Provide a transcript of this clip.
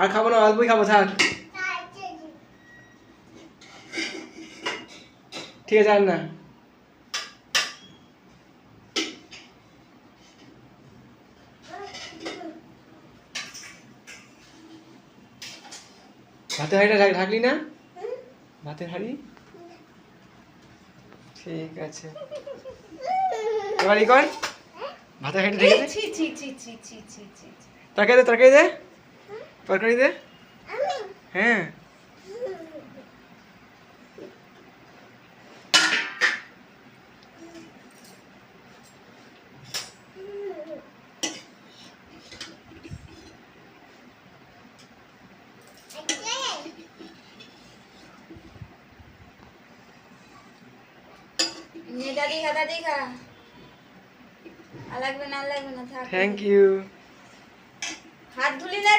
আর খাবো না, অল্পই খাবো, থাক। ঠিক আছে, আর না। ভাতের হাঁড়িটা ঢাকলি না? ভাতের হাঁড়ি, ঠিক আছে। এবার ই কর, ভাতের হাঁড়িটা ঢেকে দে। তরকারি দে, তরকারি দে, তরকারি দে। হ্যাঁ, দাদি খা। আর লাগবে না, থাক। Thank you. হাত ধুলি না।